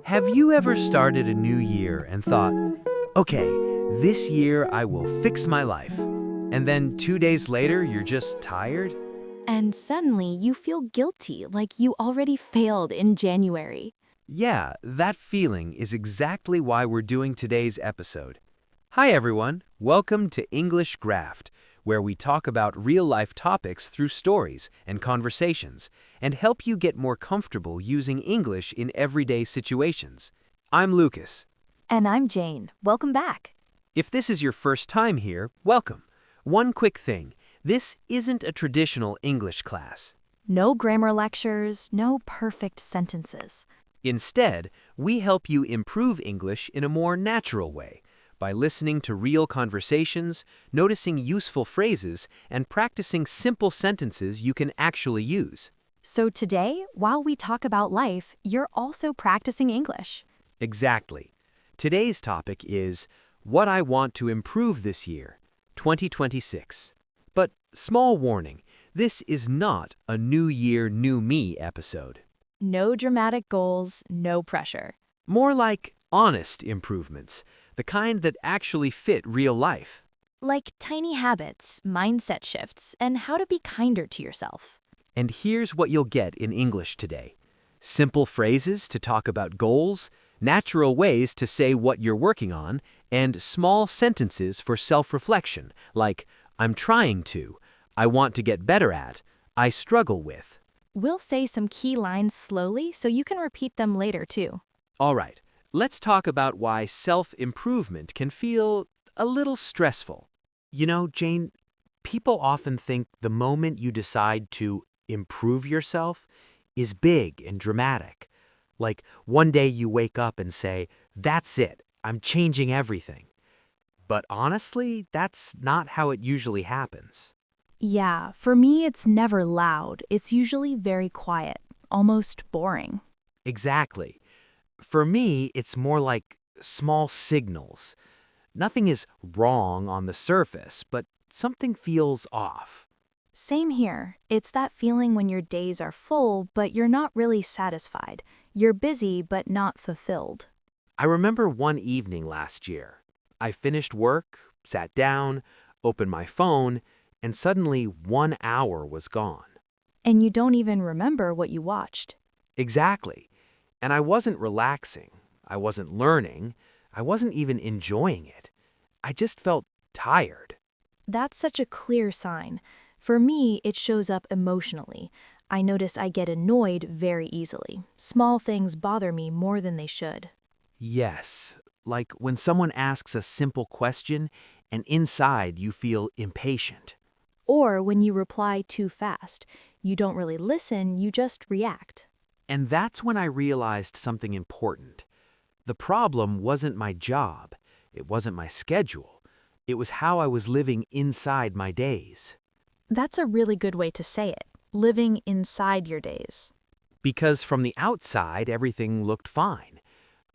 Have you ever started a new year and thought, okay, this year I will fix my life, and then 2 days later you're just tired? And suddenly you feel guilty, like you already failed in January. Yeah, that feeling is exactly why we're doing today's episode. Hi everyone, welcome to English Graft, where we talk about real-life topics through stories and conversations, and help you get more comfortable using English in everyday situations. I'm Lucas. And I'm Jane. Welcome back. If this is your first time here, welcome. One quick thing, this isn't a traditional English class. No grammar lectures, no perfect sentences. Instead, we help you improve English in a more natural way by listening to real conversations, noticing useful phrases, and practicing simple sentences you can actually use. So today, while we talk about life, you're also practicing English. Exactly. Today's topic is what I want to improve this year, 2026. But small warning, this is not a New Year, New Me episode. No dramatic goals, no pressure. More like honest improvements, the kind that actually fit real life. Like tiny habits, mindset shifts, and how to be kinder to yourself. And here's what you'll get in English today. Simple phrases to talk about goals, natural ways to say what you're working on, and small sentences for self-reflection, like, I'm trying to, I want to get better at, I struggle with. We'll say some key lines slowly so you can repeat them later too. All right, let's talk about why self-improvement can feel a little stressful. You know, Jane, people often think the moment you decide to improve yourself is big and dramatic. Like one day you wake up and say, that's it, I'm changing everything. But honestly, that's not how it usually happens. Yeah, for me it's never loud. It's usually very quiet, almost boring. Exactly. For me, it's more like small signals. Nothing is wrong on the surface, but something feels off. Same here. It's that feeling when your days are full, but you're not really satisfied. You're busy, but not fulfilled. I remember one evening last year. I finished work, sat down, opened my phone, and suddenly 1 hour was gone. And you don't even remember what you watched. Exactly. And I wasn't relaxing. I wasn't learning. I wasn't even enjoying it. I just felt tired. That's such a clear sign. For me, it shows up emotionally. I notice I get annoyed very easily. Small things bother me more than they should. Yes, like when someone asks a simple question and inside you feel impatient. Or when you reply too fast. You don't really listen, you just react. And that's when I realized something important. The problem wasn't my job. It wasn't my schedule. It was how I was living inside my days. That's a really good way to say it. Living inside your days. Because from the outside, everything looked fine.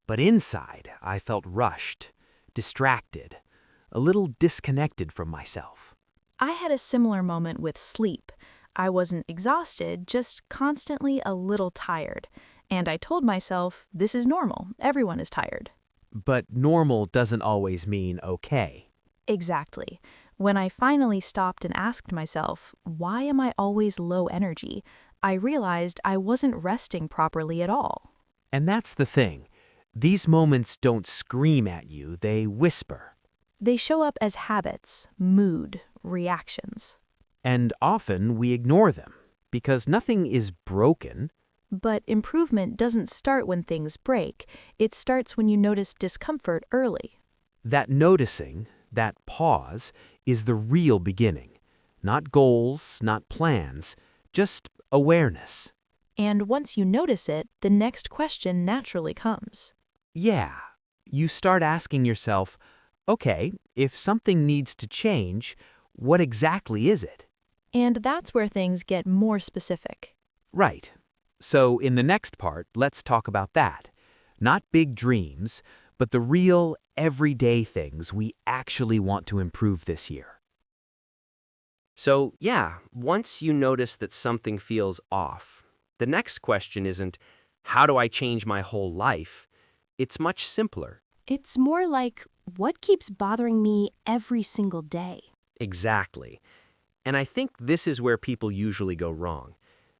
But inside, I felt rushed, distracted, a little disconnected from myself. I had a similar moment with sleep. I wasn't exhausted, just constantly a little tired. And I told myself, this is normal. Everyone is tired. But normal doesn't always mean okay. Exactly. When I finally stopped and asked myself, why am I always low energy? I realized I wasn't resting properly at all. And that's the thing. These moments don't scream at you, they whisper. They show up as habits, mood, reactions. And often we ignore them, because nothing is broken. But improvement doesn't start when things break. It starts when you notice discomfort early. That noticing, that pause, is the real beginning. Not goals, not plans, just awareness. And once you notice it, the next question naturally comes. Yeah, you start asking yourself, okay, if something needs to change, what exactly is it? And that's where things get more specific. Right. So in the next part, let's talk about that. Not big dreams, but the real, everyday things we actually want to improve this year. So, yeah, once you notice that something feels off, the next question isn't, how do I change my whole life? It's much simpler. It's more like, what keeps bothering me every single day? Exactly. And I think this is where people usually go wrong.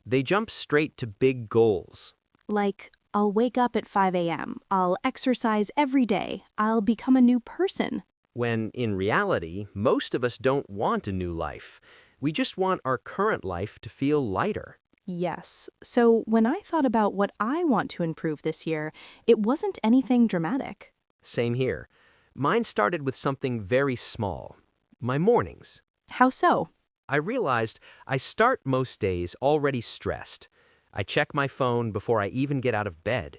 They jump straight to big goals. Like, I'll wake up at 5 a.m., I'll exercise every day, I'll become a new person. When in reality, most of us don't want a new life. We just want our current life to feel lighter. Yes. So when I thought about what I want to improve this year, it wasn't anything dramatic. Same here. Mine started with something very small. My mornings. How so? I realized I start most days already stressed. I check my phone before I even get out of bed.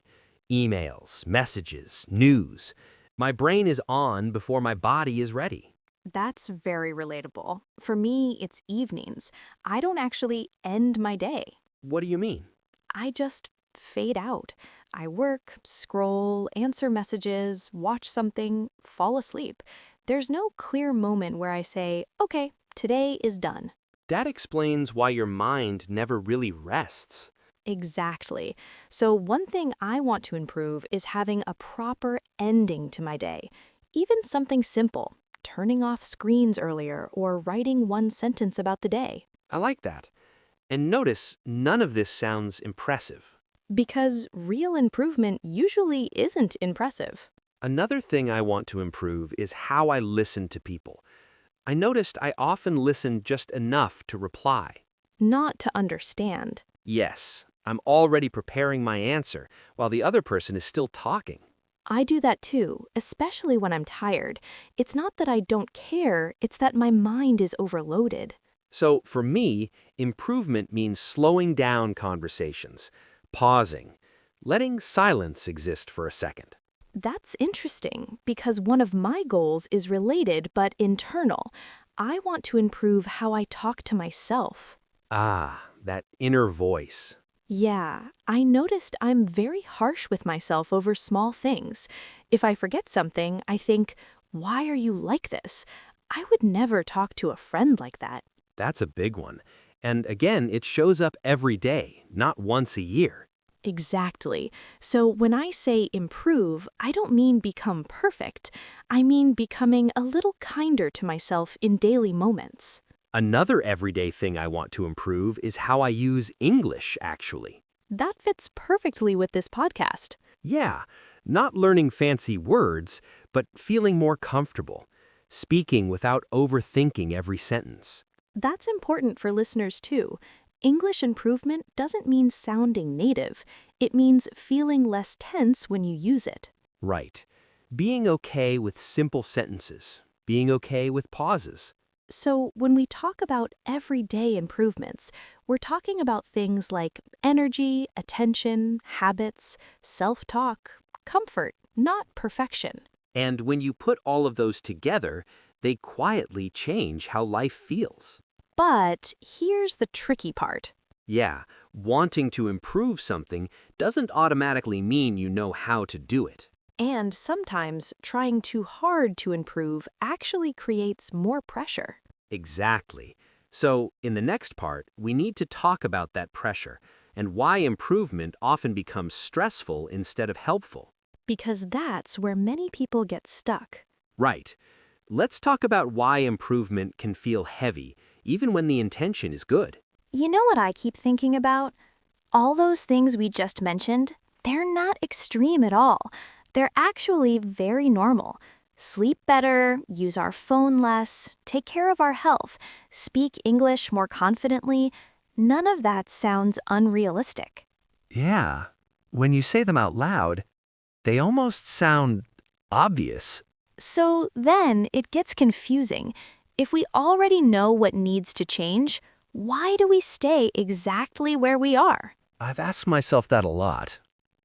Emails, messages, news. My brain is on before my body is ready. That's very relatable. For me, it's evenings. I don't actually end my day. What do you mean? I just fade out. I work, scroll, answer messages, watch something, fall asleep. There's no clear moment where I say, okay, today is done. That explains why your mind never really rests. Exactly. So one thing I want to improve is having a proper ending to my day. Even something simple, turning off screens earlier or writing one sentence about the day. I like that. And notice, none of this sounds impressive. Because real improvement usually isn't impressive. Another thing I want to improve is how I listen to people. I noticed I often listen just enough to reply. Not to understand. Yes, I'm already preparing my answer while the other person is still talking. I do that too, especially when I'm tired. It's not that I don't care, it's that my mind is overloaded. So for me, improvement means slowing down conversations, pausing, letting silence exist for a second. That's interesting, because one of my goals is related but internal. I want to improve how I talk to myself. Ah, that inner voice. Yeah, I noticed I'm very harsh with myself over small things. If I forget something, I think, why are you like this? I would never talk to a friend like that. That's a big one. And again, it shows up every day, not once a year. Exactly. So when I say improve, I don't mean become perfect. I mean becoming a little kinder to myself in daily moments. Another everyday thing I want to improve is how I use English, actually. That fits perfectly with this podcast. Yeah, not learning fancy words, but feeling more comfortable, speaking without overthinking every sentence. That's important for listeners too. English improvement doesn't mean sounding native. It means feeling less tense when you use it. Right. Being okay with simple sentences, being okay with pauses. So when we talk about everyday improvements, we're talking about things like energy, attention, habits, self-talk, comfort, not perfection. And when you put all of those together, they quietly change how life feels. But here's the tricky part. Yeah, wanting to improve something doesn't automatically mean you know how to do it. And sometimes trying too hard to improve actually creates more pressure. Exactly. So, in the next part, we need to talk about that pressure and why improvement often becomes stressful instead of helpful. Because that's where many people get stuck. Right. Let's talk about why improvement can feel heavy, even when the intention is good. You know what I keep thinking about? All those things we just mentioned, they're not extreme at all. They're actually very normal. Sleep better, use our phone less, take care of our health, speak English more confidently. None of that sounds unrealistic. Yeah, when you say them out loud, they almost sound obvious. So then it gets confusing. If we already know what needs to change, why do we stay exactly where we are? I've asked myself that a lot,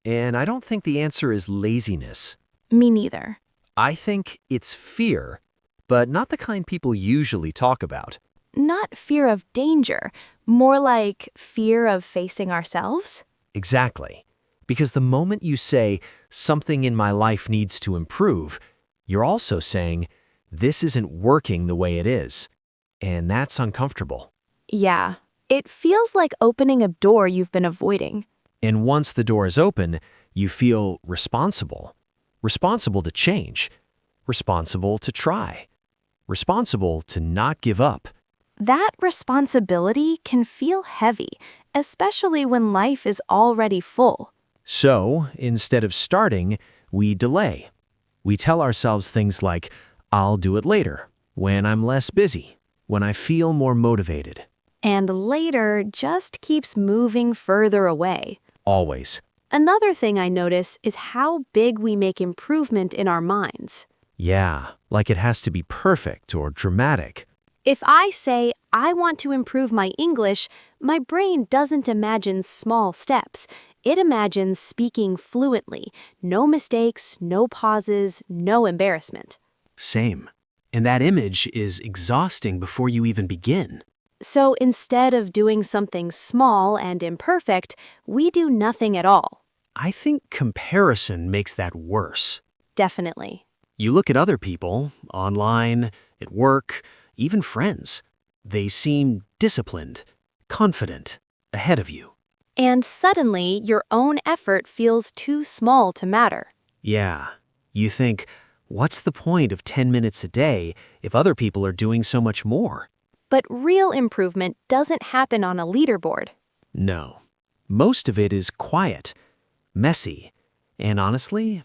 and I don't think the answer is laziness. Me neither. I think it's fear, but not the kind people usually talk about. Not fear of danger, more like fear of facing ourselves? Exactly. Because the moment you say, something in my life needs to improve, you're also saying, this isn't working the way it is. And that's uncomfortable. Yeah, it feels like opening a door you've been avoiding. And once the door is open, you feel responsible. responsible to change, responsible to try, responsible to not give up. That responsibility can feel heavy, especially when life is already full. So, instead of starting, we delay. We tell ourselves things like, I'll do it later, when I'm less busy, when I feel more motivated. And later just keeps moving further away. Always. Another thing I notice is how big we make improvement in our minds. Yeah, like it has to be perfect or dramatic. If I say, I want to improve my English, my brain doesn't imagine small steps. It imagines speaking fluently, no mistakes, no pauses, no embarrassment. Same. And that image is exhausting before you even begin. So instead of doing something small and imperfect, we do nothing at all. I think comparison makes that worse. Definitely. You look at other people, online, at work, even friends. They seem disciplined, confident, ahead of you. And suddenly, your own effort feels too small to matter. Yeah. You think, what's the point of 10 minutes a day if other people are doing so much more? But real improvement doesn't happen on a leaderboard. No. Most of it is quiet, messy, and honestly,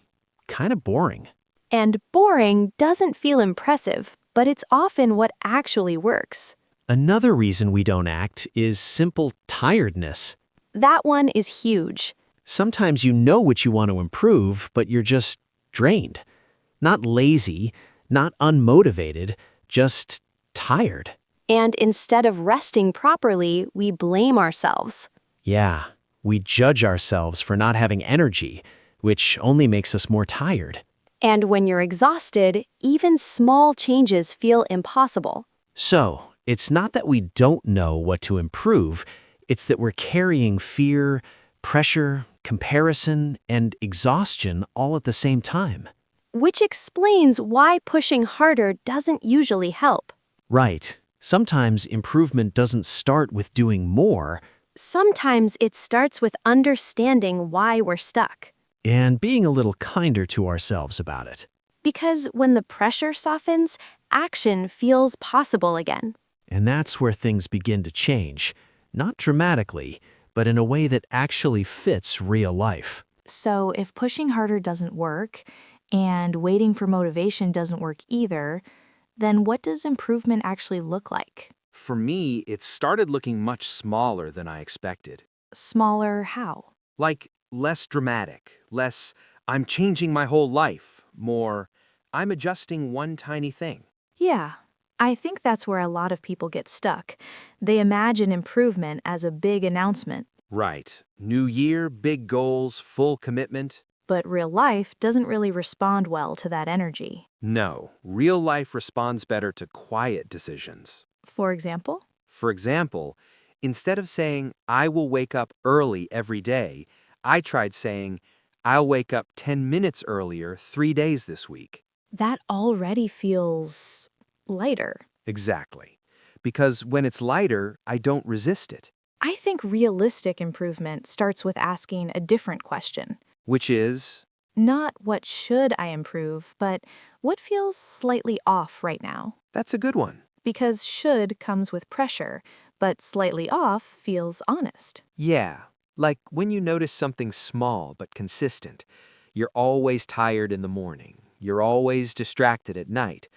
kind of boring. And boring doesn't feel impressive, but it's often what actually works. Another reason we don't act is simple tiredness. That one is huge. Sometimes you know what you want to improve, but you're just drained. Not lazy, not unmotivated, just tired. And instead of resting properly, we blame ourselves. Yeah, we judge ourselves for not having energy, which only makes us more tired. And when you're exhausted, even small changes feel impossible. So, it's not that we don't know what to improve, it's that we're carrying fear, pressure, comparison, and exhaustion all at the same time. Which explains why pushing harder doesn't usually help. Right. Sometimes improvement doesn't start with doing more, Sometimes it starts with understanding why we're stuck. and being a little kinder to ourselves about it. Because when the pressure softens, action feels possible again. And that's where things begin to change, not dramatically, but in a way that actually fits real life. So if pushing harder doesn't work, and waiting for motivation doesn't work either, then what does improvement actually look like? For me, it started looking much smaller than I expected. Smaller how? Like less dramatic, less, I'm changing my whole life, more, I'm adjusting one tiny thing. Yeah, I think that's where a lot of people get stuck. They imagine improvement as a big announcement, Right. New year, big goals, full commitment. but real life doesn't really respond well to that energy. No, real life responds better to quiet decisions. For example? For example, instead of saying, I will wake up early every day, I tried saying, I'll wake up 10 minutes earlier 3 days this week. That already feels lighter. Exactly. Because when it's lighter, I don't resist it. I think realistic improvement starts with asking a different question. Which is, Not what should I improve, but what feels slightly off right now. that's a good one. Because should comes with pressure, but slightly off feels honest. Yeah, like when you notice something small but consistent. You're always tired in the morning. You're always distracted at night.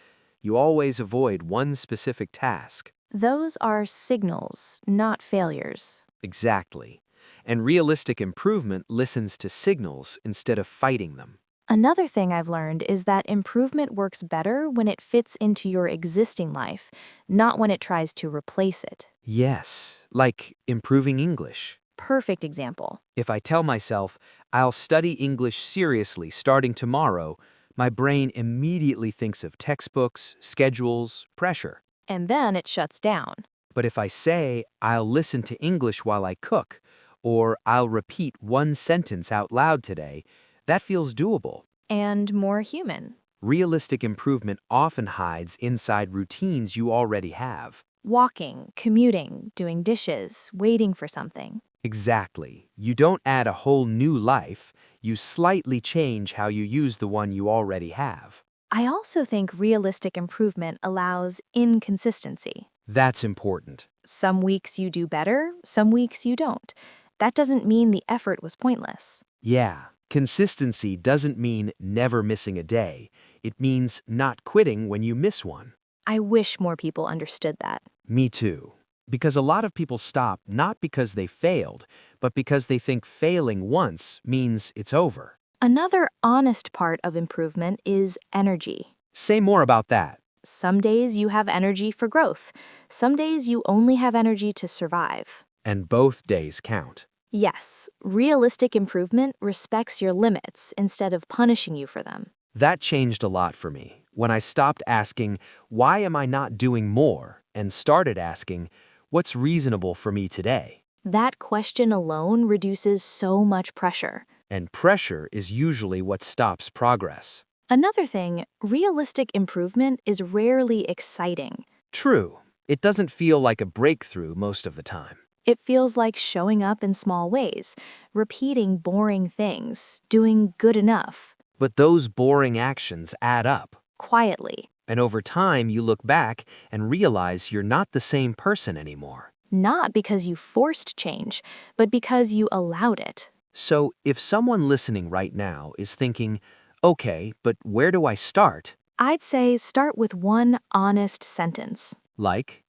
You always avoid one specific task. Those are signals, not failures. Exactly. And realistic improvement listens to signals instead of fighting them. Another thing I've learned is that improvement works better when it fits into your existing life, not when it tries to replace it. Yes, like improving English. Perfect example. If I tell myself, I'll study English seriously starting tomorrow, my brain immediately thinks of textbooks, schedules, pressure. And then it shuts down. But if I say, I'll listen to English while I cook, or I'll repeat one sentence out loud today, that feels doable. And more human. Realistic improvement often hides inside routines you already have. Walking, commuting, doing dishes, waiting for something. Exactly. You don't add a whole new life, You slightly change how you use the one you already have. I also think realistic improvement allows inconsistency. That's important. Some weeks you do better, some weeks you don't. That doesn't mean the effort was pointless. Yeah, consistency doesn't mean never missing a day. It means not quitting when you miss one. I wish more people understood that. Me too. Because a lot of people stop not because they failed, but because they think failing once means it's over. Another honest part of improvement is energy. Say more about that. Some days you have energy for growth. Some days you only have energy to survive. And both days count. Yes, realistic improvement respects your limits instead of punishing you for them. That changed a lot for me when I stopped asking, why am I not doing more, and started asking, what's reasonable for me today? That question alone reduces so much pressure. And pressure is usually what stops progress. Another thing, realistic improvement is rarely exciting. True, it doesn't feel like a breakthrough most of the time. It feels like showing up in small ways, repeating boring things, doing good enough, But those boring actions add up. quietly. And over time, you look back and realize you're not the same person anymore. Not because you forced change, but because you allowed it. So if someone listening right now is thinking, okay, but where do I start? I'd say start with one honest sentence. Like,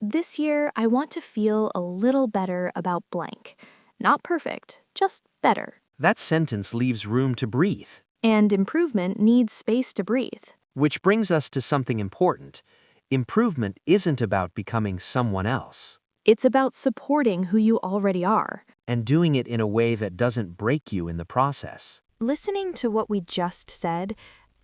This year I want to feel a little better about blank. Not perfect, just better. that sentence leaves room to breathe. And improvement needs space to breathe. Which brings us to something important. Improvement isn't about becoming someone else, It's about supporting who you already are. and doing it in a way that doesn't break you in the process. Listening to what we just said,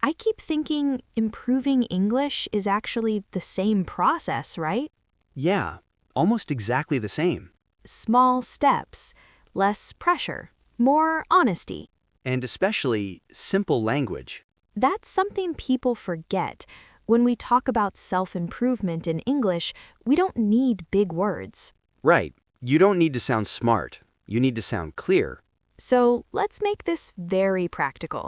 I keep thinking improving English is actually the same process, right? Yeah, almost exactly the same. Small steps, less pressure, more honesty. And especially simple language. That's something people forget. When we talk about self-improvement in English, we don't need big words. Right. You don't need to sound smart. You need to sound clear. So let's make this very practical.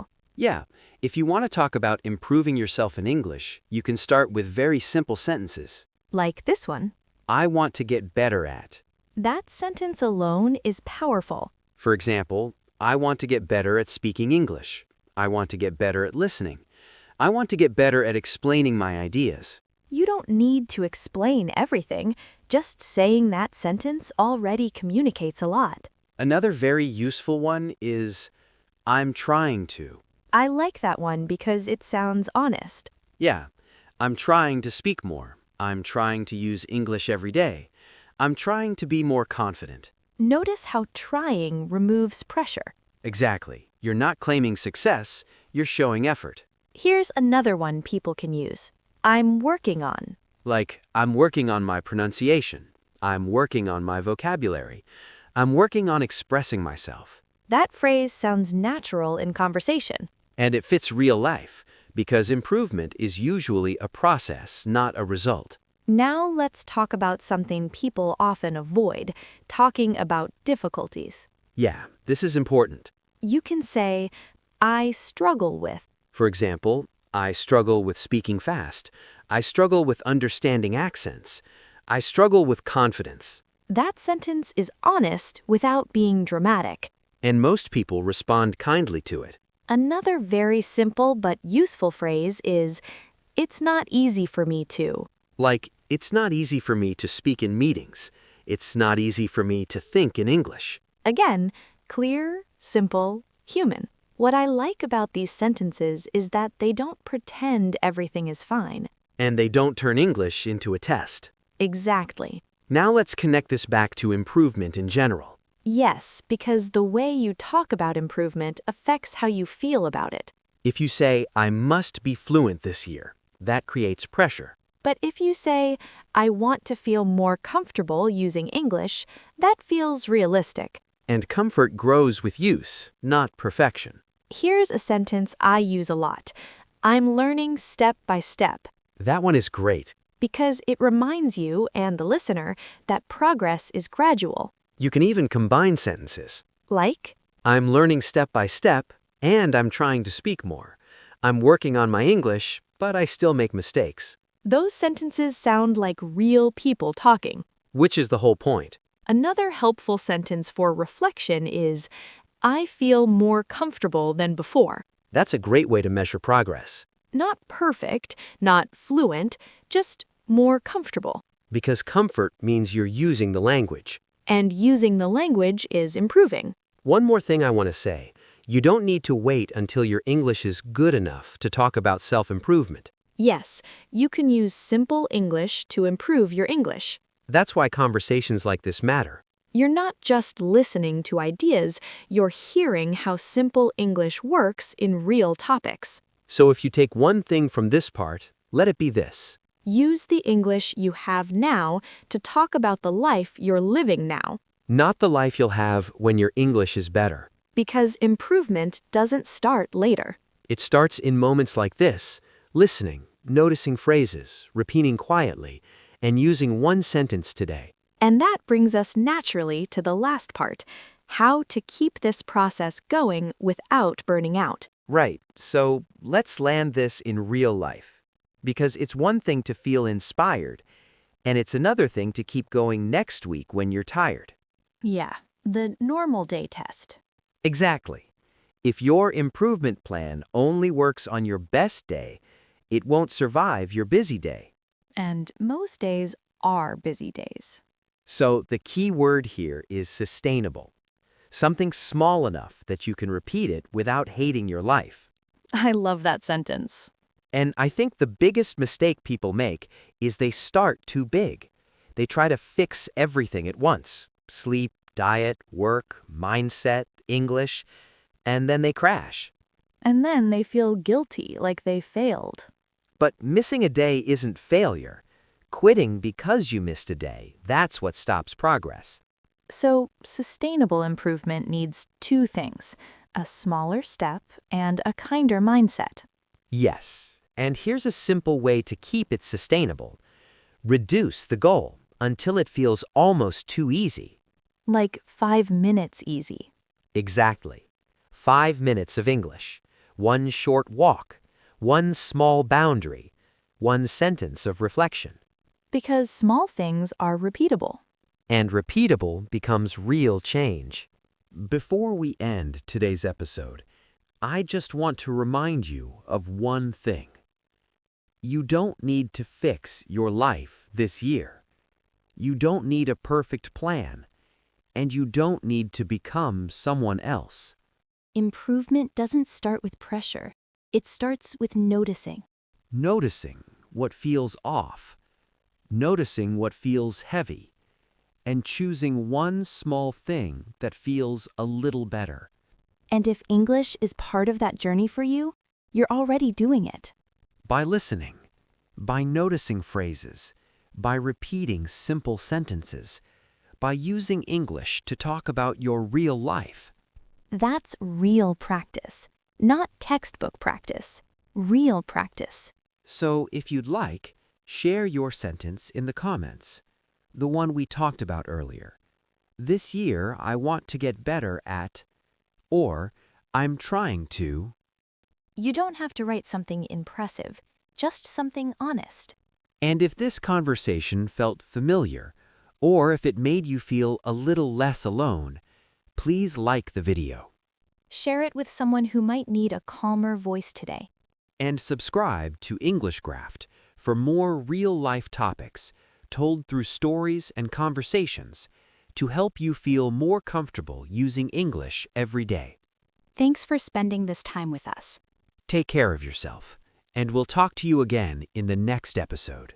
Yeah, if you want to talk about improving yourself in English, you can start with very simple sentences. Like this one. I want to get better at. That sentence alone is powerful. For example, I want to get better at speaking English. I want to get better at listening. I want to get better at explaining my ideas. You don't need to explain everything. Just saying that sentence already communicates a lot. Another very useful one is, I'm trying to. I like that one because it sounds honest. Yeah, I'm trying to speak more. I'm trying to use English every day. I'm trying to be more confident. Notice how trying removes pressure. Exactly. You're not claiming success, you're showing effort. Here's another one people can use. I'm working on. Like, I'm working on my pronunciation. I'm working on my vocabulary. I'm working on expressing myself. That phrase sounds natural in conversation. And it fits real life, because improvement is usually a process, not a result. Now let's talk about something people often avoid, talking about difficulties. Yeah, this is important. You can say, I struggle with. For example, I struggle with speaking fast. I struggle with understanding accents. I struggle with confidence. That sentence is honest without being dramatic. And most people respond kindly to it. Another very simple but useful phrase is, it's not easy for me to. Like, it's not easy for me to speak in meetings. It's not easy for me to think in English. Again, clear, simple, human. What I like about these sentences is that they don't pretend everything is fine. And they don't turn English into a test. Exactly. Now let's connect this back to improvement in general. Yes, because the way you talk about improvement affects how you feel about it. If you say, I must be fluent this year, that creates pressure. But if you say, I want to feel more comfortable using English, that feels realistic. And comfort grows with use, not perfection. Here's a sentence I use a lot. I'm learning step by step. That one is great. Because it reminds you and the listener that progress is gradual. You can even combine sentences. Like, I'm learning step by step, and I'm trying to speak more. I'm working on my English, but I still make mistakes. Those sentences sound like real people talking. Which is the whole point. Another helpful sentence for reflection is, I feel more comfortable than before. That's a great way to measure progress. Not perfect, not fluent, just more comfortable. Because comfort means you're using the language. And using the language is improving. One more thing I want to say. You don't need to wait until your English is good enough to talk about self-improvement. Yes, you can use simple English to improve your English. That's why conversations like this matter. You're not just listening to ideas, you're hearing how simple English works in real topics. So if you take one thing from this part, let it be this. Use the English you have now to talk about the life you're living now. Not the life you'll have when your English is better. Because improvement doesn't start later. It starts in moments like this, listening, noticing phrases, repeating quietly, and using one sentence today. And that brings us naturally to the last part, how to keep this process going without burning out. Right, so let's land this in real life. Because it's one thing to feel inspired, and it's another thing to keep going next week when you're tired. Yeah, the normal day test. Exactly. If your improvement plan only works on your best day, it won't survive your busy day. And most days are busy days. So the key word here is sustainable. Something small enough that you can repeat it without hating your life. I love that sentence. And I think the biggest mistake people make is they start too big. They try to fix everything at once. Sleep, diet, work, mindset, English, and then they crash. And then they feel guilty, like they failed. But missing a day isn't failure. Quitting because you missed a day, that's what stops progress. So, sustainable improvement needs two things, a smaller step and a kinder mindset. Yes, and here's a simple way to keep it sustainable. Reduce the goal until it feels almost too easy. Like 5 minutes easy. Exactly. 5 minutes of English, one short walk, one small boundary, one sentence of reflection. Because small things are repeatable. And repeatable becomes real change. Before we end today's episode, I just want to remind you of one thing. You don't need to fix your life this year. You don't need a perfect plan, and you don't need to become someone else. Improvement doesn't start with pressure. It starts with noticing. Noticing what feels off, noticing what feels heavy, and choosing one small thing that feels a little better. And if English is part of that journey for you, you're already doing it. By listening, by noticing phrases, by repeating simple sentences, by using English to talk about your real life. That's real practice, not textbook practice. Real practice. So if you'd like, share your sentence in the comments, the one we talked about earlier. This year, I want to get better at, or I'm trying to. You don't have to write something impressive, just something honest. And if this conversation felt familiar, or if it made you feel a little less alone, please like the video. Share it with someone who might need a calmer voice today. And subscribe to English Graft for more real-life topics told through stories and conversations to help you feel more comfortable using English every day. Thanks for spending this time with us. Take care of yourself, and we'll talk to you again in the next episode.